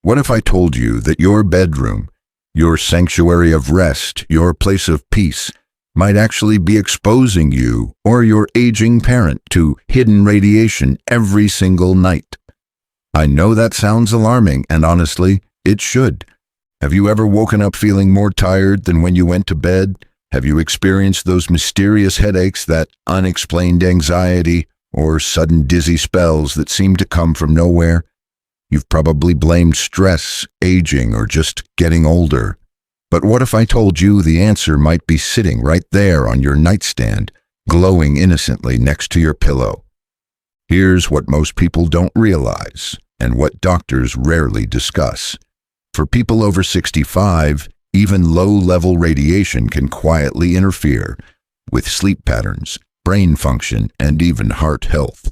What if I told you that your bedroom, your sanctuary of rest, your place of peace, might actually be exposing you or your aging parent to hidden radiation every single night? I know that sounds alarming, and honestly, it should. Have you ever woken up feeling more tired than when you went to bed? Have you experienced those mysterious headaches, that unexplained anxiety, or sudden dizzy spells that seem to come from nowhere? You've probably blamed stress, aging, or just getting older. But what if I told you the answer might be sitting right there on your nightstand, glowing innocently next to your pillow? Here's what most people don't realize, and what doctors rarely discuss. For people over 65, even low-level radiation can quietly interfere with sleep patterns, brain function, and even heart health.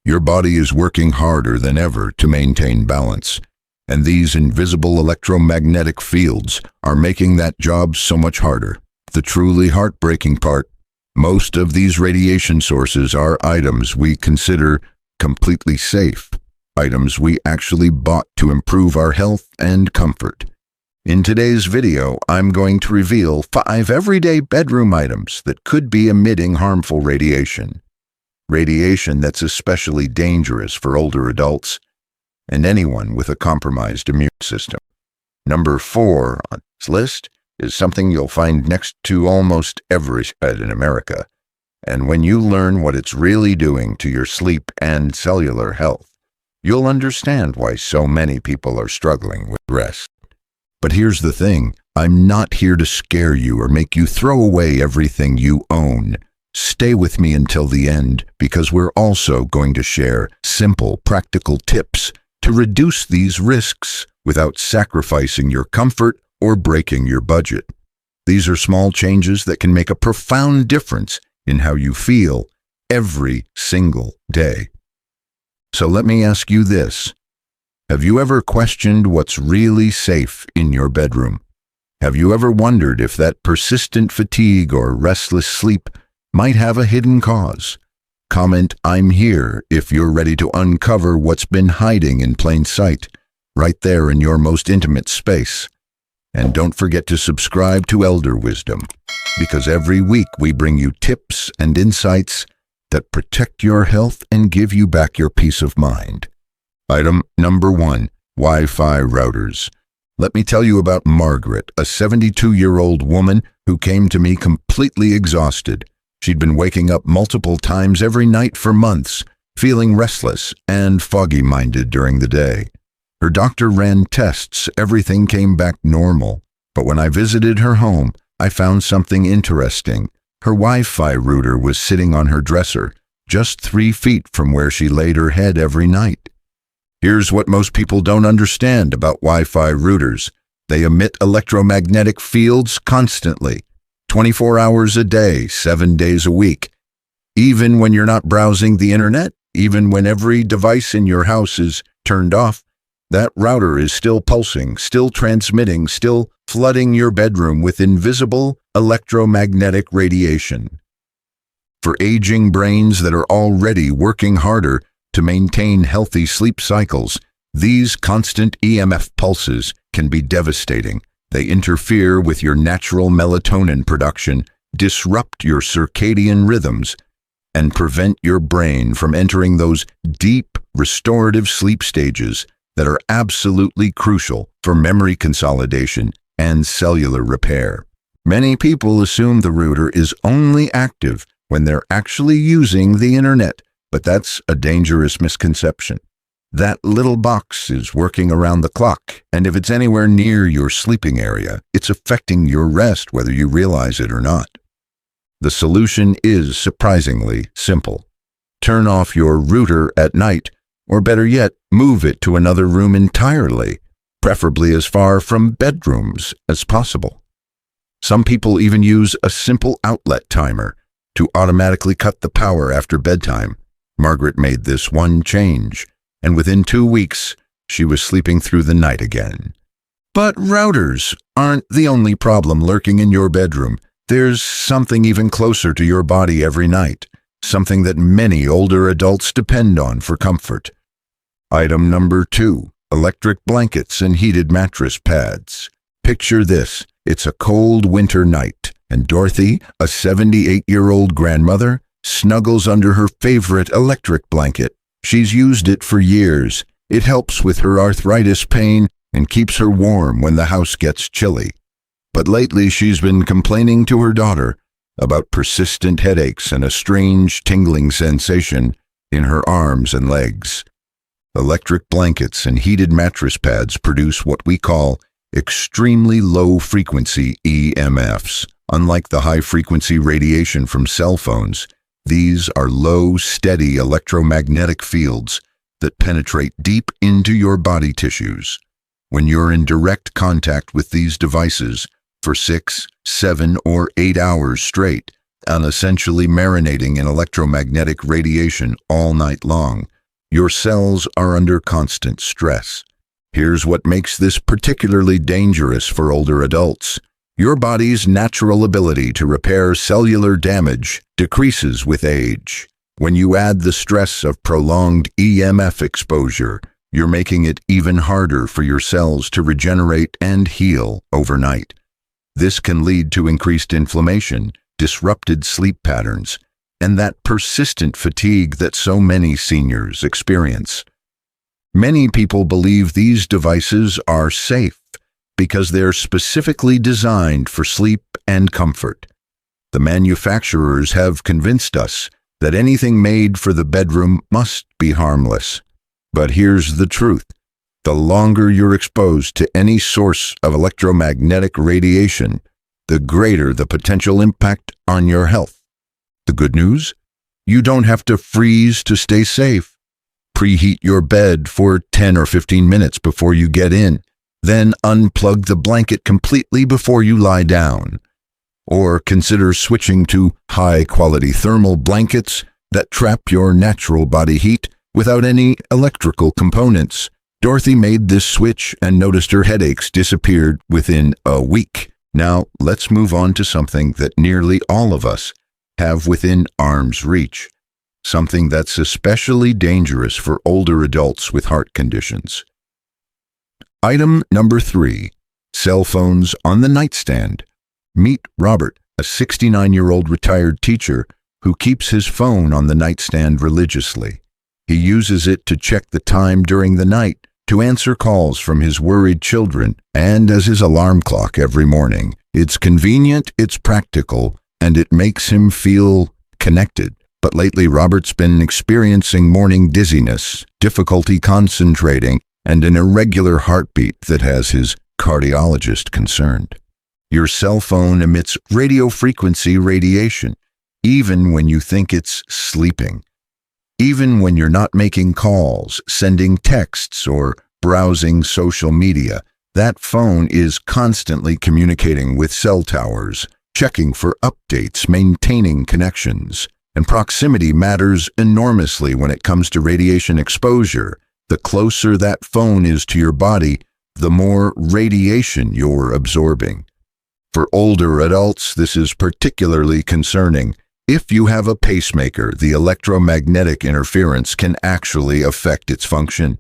Your body is working harder than ever to maintain balance, and these invisible electromagnetic fields are making that job so much harder. The truly heartbreaking part: most of these radiation sources are items we consider completely safe, items we actually bought to improve our health and comfort. In today's video, I'm going to reveal 5 everyday bedroom items that could be emitting harmful radiation. Radiation that's especially dangerous for older adults and anyone with a compromised immune system. Number 4 on this list is something you'll find next to almost every bed in America. And when you learn what it's really doing to your sleep and cellular health, you'll understand why so many people are struggling with rest. But here's the thing, I'm not here to scare you or make you throw away everything you own. Stay with me until the end, because we're also going to share simple, practical tips to reduce these risks without sacrificing your comfort or breaking your budget. These are small changes that can make a profound difference in how you feel every single day. So let me ask you this. Have you ever questioned what's really safe in your bedroom? Have you ever wondered if that persistent fatigue or restless sleep might have a hidden cause? Comment "I'm here" if you're ready to uncover what's been hiding in plain sight, right there in your most intimate space. And don't forget to subscribe to Elder Wisdom, because every week we bring you tips and insights that protect your health and give you back your peace of mind. Item number 1, Wi-Fi routers. Let me tell you about Margaret, a 72-year-old woman who came to me completely exhausted. She'd been waking up multiple times every night for months, feeling restless and foggy-minded during the day. Her doctor ran tests, everything came back normal. But when I visited her home, I found something interesting. Her Wi-Fi router was sitting on her dresser, just 3 feet from where she laid her head every night. Here's what most people don't understand about Wi-Fi routers. They emit electromagnetic fields constantly, 24 hours a day, 7 days a week. Even when you're not browsing the internet, even when every device in your house is turned off, that router is still pulsing, still transmitting, still flooding your bedroom with invisible electromagnetic radiation. For aging brains that are already working harder to maintain healthy sleep cycles, these constant EMF pulses can be devastating. They interfere with your natural melatonin production, disrupt your circadian rhythms, and prevent your brain from entering those deep, restorative sleep stages that are absolutely crucial for memory consolidation and cellular repair. Many people assume the router is only active when they're actually using the internet, but that's a dangerous misconception. That little box is working around the clock, and if it's anywhere near your sleeping area, it's affecting your rest whether you realize it or not. The solution is surprisingly simple. Turn off your router at night, or better yet, move it to another room entirely, preferably as far from bedrooms as possible. Some people even use a simple outlet timer to automatically cut the power after bedtime. Margaret made this one change, and within 2 weeks, she was sleeping through the night again. But routers aren't the only problem lurking in your bedroom. There's something even closer to your body every night, something that many older adults depend on for comfort. Item number 2, electric blankets and heated mattress pads. Picture this. It's a cold winter night, and Dorothy, a 78-year-old grandmother, snuggles under her favorite electric blanket. She's used it for years. It helps with her arthritis pain and keeps her warm when the house gets chilly. But lately she's been complaining to her daughter about persistent headaches and a strange tingling sensation in her arms and legs. Electric blankets and heated mattress pads produce what we call extremely low-frequency EMFs. Unlike the high-frequency radiation from cell phones, these are low, steady electromagnetic fields that penetrate deep into your body tissues. When you're in direct contact with these devices for 6, 7, or 8 hours straight, and essentially marinating in electromagnetic radiation all night long, your cells are under constant stress. Here's what makes this particularly dangerous for older adults. Your body's natural ability to repair cellular damage decreases with age. When you add the stress of prolonged EMF exposure, you're making it even harder for your cells to regenerate and heal overnight. This can lead to increased inflammation, disrupted sleep patterns, and that persistent fatigue that so many seniors experience. Many people believe these devices are safe because they're specifically designed for sleep and comfort. The manufacturers have convinced us that anything made for the bedroom must be harmless. But here's the truth. The longer you're exposed to any source of electromagnetic radiation, the greater the potential impact on your health. The good news? You don't have to freeze to stay safe. Preheat your bed for 10 or 15 minutes before you get in. Then unplug the blanket completely before you lie down. Or consider switching to high-quality thermal blankets that trap your natural body heat without any electrical components. Dorothy made this switch and noticed her headaches disappeared within a week. Now, let's move on to something that nearly all of us have within arm's reach. Something that's especially dangerous for older adults with heart conditions. Item number 3. Cell phones on the nightstand. Meet Robert, a 69-year-old retired teacher who keeps his phone on the nightstand religiously. He uses it to check the time during the night, to answer calls from his worried children, and as his alarm clock every morning. It's convenient, it's practical, and it makes him feel connected. But lately, Robert's been experiencing morning dizziness, difficulty concentrating, and an irregular heartbeat that has his cardiologist concerned. Your cell phone emits radio frequency radiation, even when you think it's sleeping. Even when you're not making calls, sending texts, or browsing social media, that phone is constantly communicating with cell towers, checking for updates, maintaining connections. And proximity matters enormously when it comes to radiation exposure. The closer that phone is to your body, the more radiation you're absorbing. For older adults, this is particularly concerning. If you have a pacemaker, the electromagnetic interference can actually affect its function.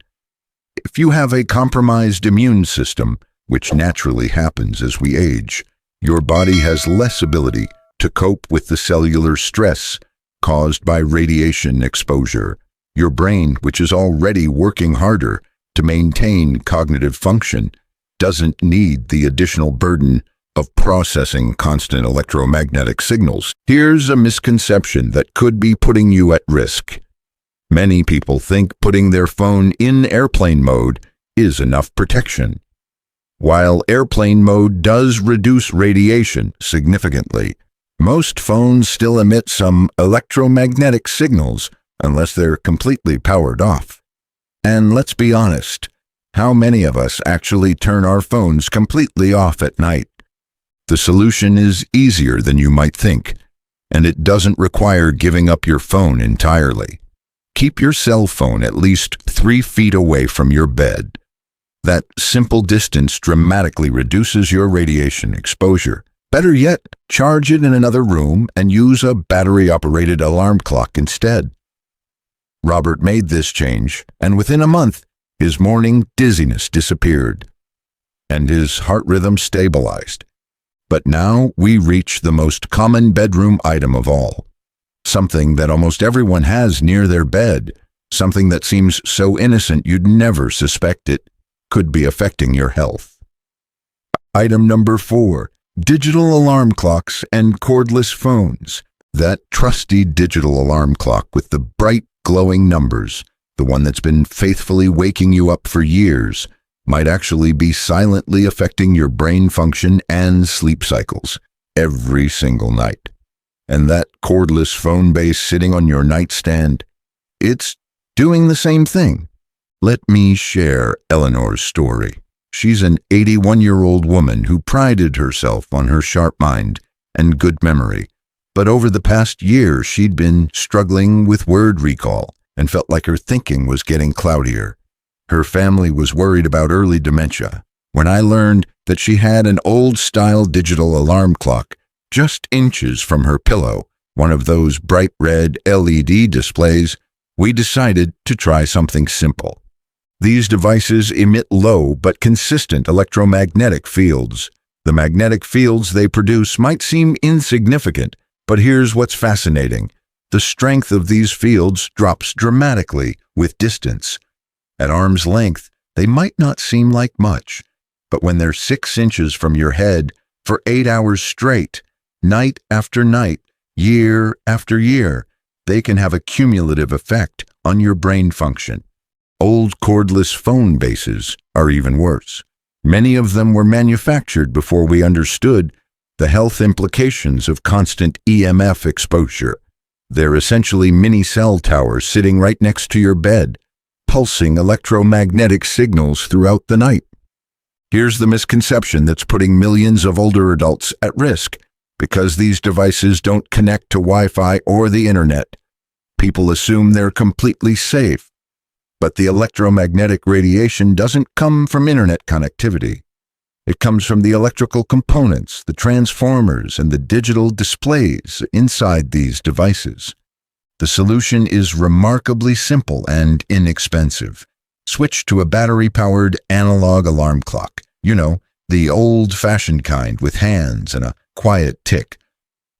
If you have a compromised immune system, which naturally happens as we age, your body has less ability to cope with the cellular stress caused by radiation exposure. Your brain, which is already working harder to maintain cognitive function, doesn't need the additional burden of processing constant electromagnetic signals. Here's a misconception that could be putting you at risk. Many people think putting their phone in airplane mode is enough protection. While airplane mode does reduce radiation significantly, most phones still emit some electromagnetic signals unless they're completely powered off. And let's be honest, how many of us actually turn our phones completely off at night? The solution is easier than you might think, and it doesn't require giving up your phone entirely. Keep your cell phone at least 3 feet away from your bed. That simple distance dramatically reduces your radiation exposure. Better yet, charge it in another room and use a battery-operated alarm clock instead. Robert made this change, and within a month, his morning dizziness disappeared, and his heart rhythm stabilized. But now we reach the most common bedroom item of all. Something that almost everyone has near their bed. Something that seems so innocent you'd never suspect it could be affecting your health. Item number 4. Digital alarm clocks and cordless phones. That trusty digital alarm clock with the bright, glowing numbers, the one that's been faithfully waking you up for years, might actually be silently affecting your brain function and sleep cycles every single night. And that cordless phone base sitting on your nightstand, it's doing the same thing. Let me share Eleanor's story. She's an 81-year-old woman who prided herself on her sharp mind and good memory. But over the past year, she'd been struggling with word recall and felt like her thinking was getting cloudier. Her family was worried about early dementia. When I learned that she had an old-style digital alarm clock just inches from her pillow, one of those bright red LED displays, we decided to try something simple. These devices emit low but consistent electromagnetic fields. The magnetic fields they produce might seem insignificant, but here's what's fascinating. The strength of these fields drops dramatically with distance. At arm's length, they might not seem like much, but when they're 6 inches from your head for 8 hours straight, night after night, year after year, they can have a cumulative effect on your brain function. Old cordless phone bases are even worse. Many of them were manufactured before we understood the health implications of constant EMF exposure. They're essentially mini cell towers sitting right next to your bed, pulsing electromagnetic signals throughout the night. Here's the misconception that's putting millions of older adults at risk. Because these devices don't connect to Wi-Fi or the internet, people assume they're completely safe. But the electromagnetic radiation doesn't come from internet connectivity. It comes from the electrical components, the transformers, and the digital displays inside these devices. The solution is remarkably simple and inexpensive. Switch to a battery-powered analog alarm clock. You know, the old-fashioned kind with hands and a quiet tick.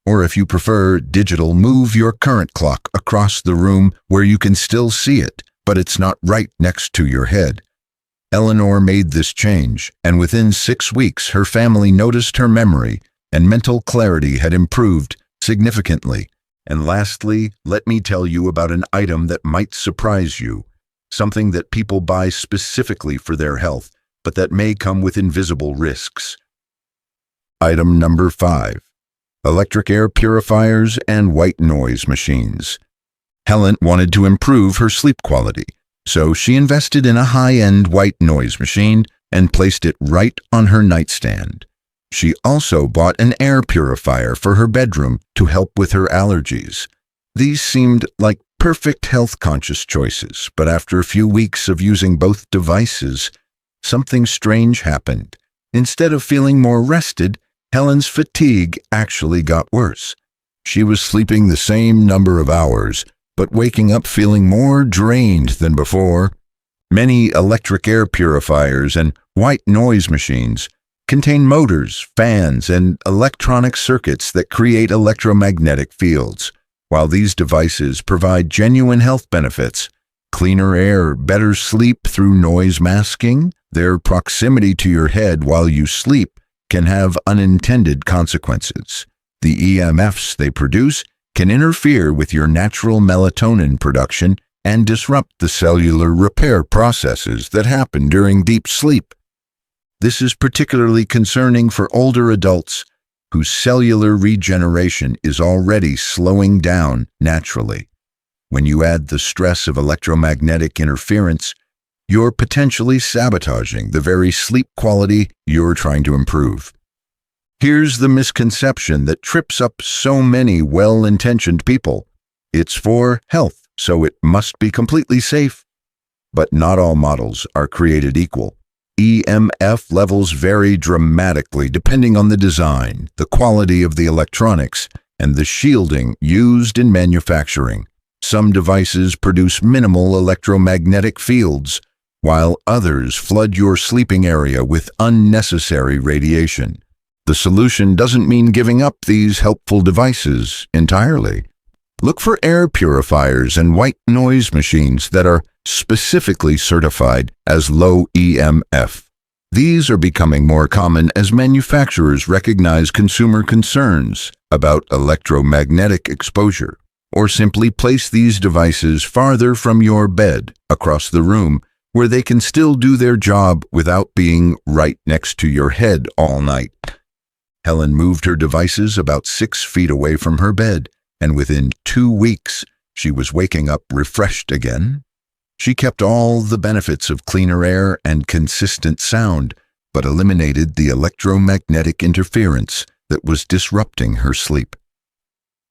Or if you prefer digital, move your current clock across the room where you can still see it, but it's not right next to your head. Eleanor made this change, and within 6 weeks her family noticed her memory and mental clarity had improved significantly. And lastly, let me tell you about an item that might surprise you, something that people buy specifically for their health, but that may come with invisible risks. Item number 5. Electric air purifiers and white noise machines. Helen wanted to improve her sleep quality, so she invested in a high-end white noise machine and placed it right on her nightstand. She also bought an air purifier for her bedroom to help with her allergies. These seemed like perfect health-conscious choices, but after a few weeks of using both devices, something strange happened. Instead of feeling more rested, Helen's fatigue actually got worse. She was sleeping the same number of hours, but waking up feeling more drained than before. Many electric air purifiers and white noise machines contain motors, fans, and electronic circuits that create electromagnetic fields. While these devices provide genuine health benefits, cleaner air, better sleep through noise masking, their proximity to your head while you sleep can have unintended consequences. The EMFs they produce can interfere with your natural melatonin production and disrupt the cellular repair processes that happen during deep sleep. This is particularly concerning for older adults whose cellular regeneration is already slowing down naturally. When you add the stress of electromagnetic interference, you're potentially sabotaging the very sleep quality you're trying to improve. Here's the misconception that trips up so many well-intentioned people. It's for health, so it must be completely safe. But not all models are created equal. EMF levels vary dramatically depending on the design, the quality of the electronics, and the shielding used in manufacturing. Some devices produce minimal electromagnetic fields, while others flood your sleeping area with unnecessary radiation. The solution doesn't mean giving up these helpful devices entirely. Look for air purifiers and white noise machines that are specifically certified as low EMF. These are becoming more common as manufacturers recognize consumer concerns about electromagnetic exposure, or simply place these devices farther from your bed across the room where they can still do their job without being right next to your head all night. Helen moved her devices about 6 feet away from her bed, and within 2 weeks, she was waking up refreshed again. She kept all the benefits of cleaner air and consistent sound, but eliminated the electromagnetic interference that was disrupting her sleep.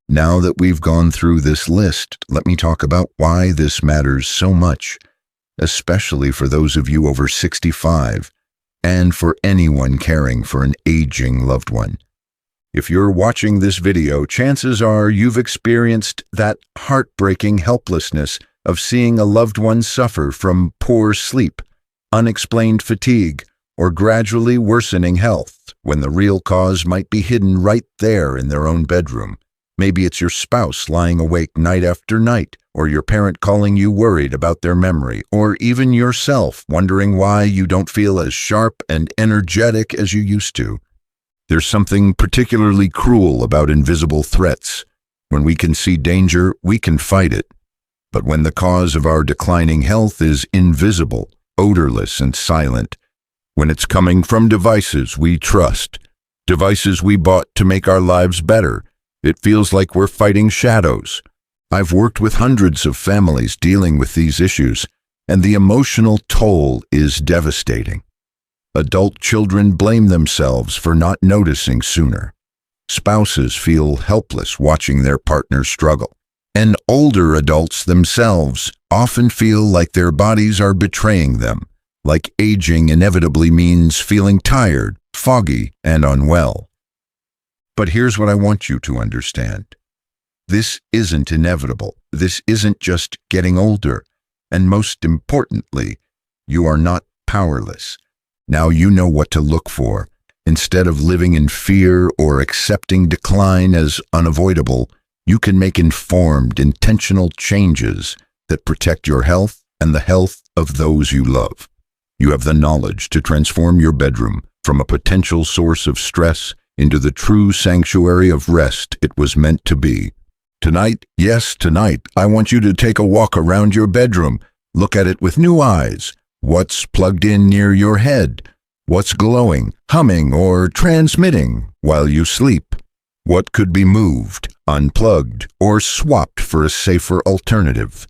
Now that we've gone through this list, let me talk about why this matters so much, especially for those of you over 65, and for anyone caring for an aging loved one. If you're watching this video, chances are you've experienced that heartbreaking helplessness of seeing a loved one suffer from poor sleep, unexplained fatigue, or gradually worsening health, when the real cause might be hidden right there in their own bedroom. Maybe it's your spouse lying awake night after night, or your parent calling you worried about their memory, or even yourself wondering why you don't feel as sharp and energetic as you used to. There's something particularly cruel about invisible threats. When we can see danger, we can fight it. But when the cause of our declining health is invisible, odorless, and silent, when it's coming from devices we trust, devices we bought to make our lives better, it feels like we're fighting shadows. I've worked with hundreds of families dealing with these issues, and the emotional toll is devastating. Adult children blame themselves for not noticing sooner. Spouses feel helpless watching their partner struggle. And older adults themselves often feel like their bodies are betraying them, like aging inevitably means feeling tired, foggy, and unwell. But here's what I want you to understand. This isn't inevitable. This isn't just getting older. And most importantly, you are not powerless. Now you know what to look for. Instead of living in fear or accepting decline as unavoidable, you can make informed, intentional changes that protect your health and the health of those you love. You have the knowledge to transform your bedroom from a potential source of stress into the true sanctuary of rest it was meant to be. Tonight, yes, tonight, I want you to take a walk around your bedroom. Look at it with new eyes. What's plugged in near your head? What's glowing, humming, or transmitting while you sleep? What could be moved, unplugged, or swapped for a safer alternative?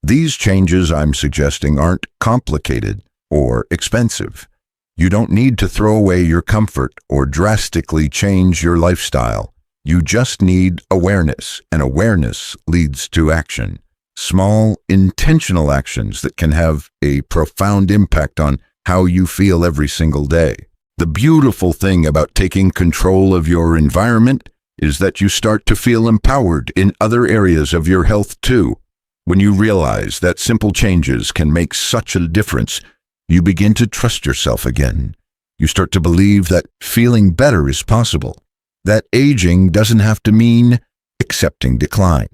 These changes I'm suggesting aren't complicated or expensive. You don't need to throw away your comfort or drastically change your lifestyle. You just need awareness, and awareness leads to action. Small, intentional actions that can have a profound impact on how you feel every single day. The beautiful thing about taking control of your environment is that you start to feel empowered in other areas of your health too. When you realize that simple changes can make such a difference, you begin to trust yourself again. You start to believe that feeling better is possible, that aging doesn't have to mean accepting decline.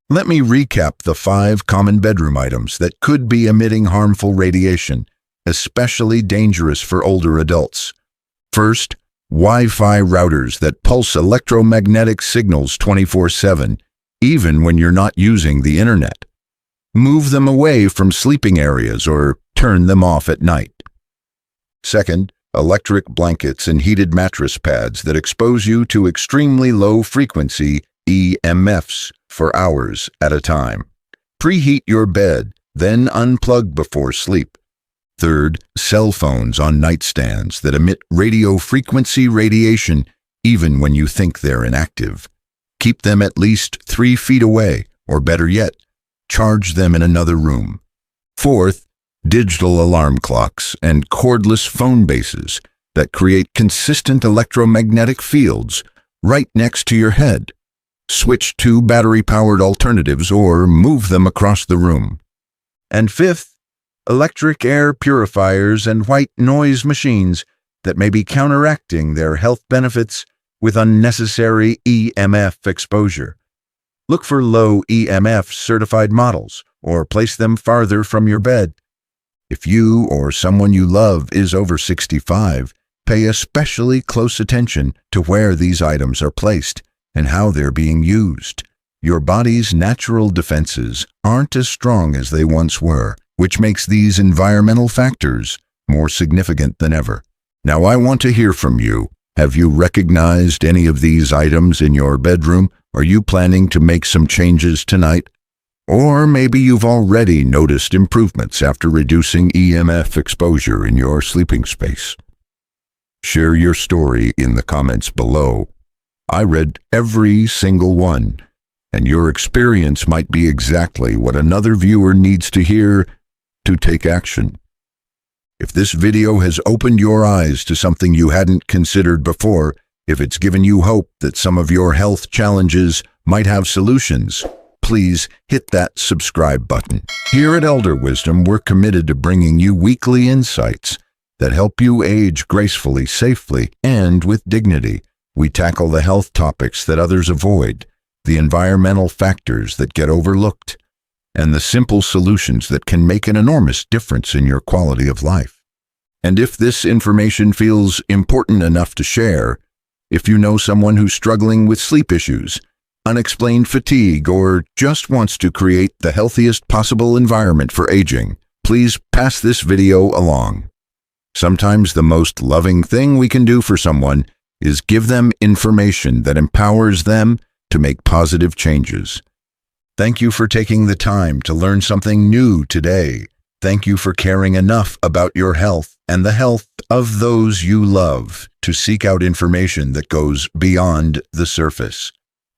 Let me recap the 5 common bedroom items that could be emitting harmful radiation, especially dangerous for older adults. First, Wi-Fi routers that pulse electromagnetic signals 24/7, even when you're not using the internet. Move them away from sleeping areas or turn them off at night. Second, electric blankets and heated mattress pads that expose you to extremely low-frequency EMFs for hours at a time. Preheat your bed, then unplug before sleep. Third, cell phones on nightstands that emit radio frequency radiation even when you think they're inactive. Keep them at least 3 feet away, or better yet, charge them in another room. Fourth, digital alarm clocks and cordless phone bases that create consistent electromagnetic fields right next to your head. Switch to battery-powered alternatives or move them across the room. And fifth, electric air purifiers, and white noise machines that may be counteracting their health benefits with unnecessary EMF exposure. Look for low EMF certified models or place them farther from your bed. If you or someone you love is over 65, pay especially close attention to where these items are placed and how they're being used. Your body's natural defenses aren't as strong as they once were, which makes these environmental factors more significant than ever. Now I want to hear from you. Have you recognized any of these items in your bedroom? Are you planning to make some changes tonight? Or maybe you've already noticed improvements after reducing EMF exposure in your sleeping space. Share your story in the comments below. I read every single one, and your experience might be exactly what another viewer needs to hear to take action. If this video has opened your eyes to something you hadn't considered before, if it's given you hope that some of your health challenges might have solutions, please hit that subscribe button. Here at Elder Wisdom, we're committed to bringing you weekly insights that help you age gracefully, safely, and with dignity. We tackle the health topics that others avoid, the environmental factors that get overlooked, and the simple solutions that can make an enormous difference in your quality of life. And if this information feels important enough to share, if you know someone who's struggling with sleep issues, unexplained fatigue, or just wants to create the healthiest possible environment for aging, please pass this video along. Sometimes the most loving thing we can do for someone is give them information that empowers them to make positive changes. Thank you for taking the time to learn something new today. Thank you for caring enough about your health and the health of those you love to seek out information that goes beyond the surface.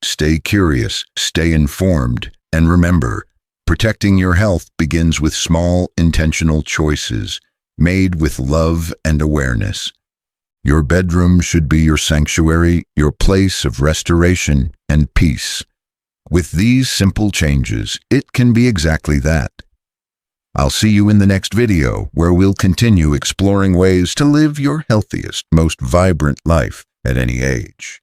Stay curious, stay informed, and remember, protecting your health begins with small, intentional choices made with love and awareness. Your bedroom should be your sanctuary, your place of restoration and peace. With these simple changes, it can be exactly that. I'll see you in the next video, where we'll continue exploring ways to live your healthiest, most vibrant life at any age.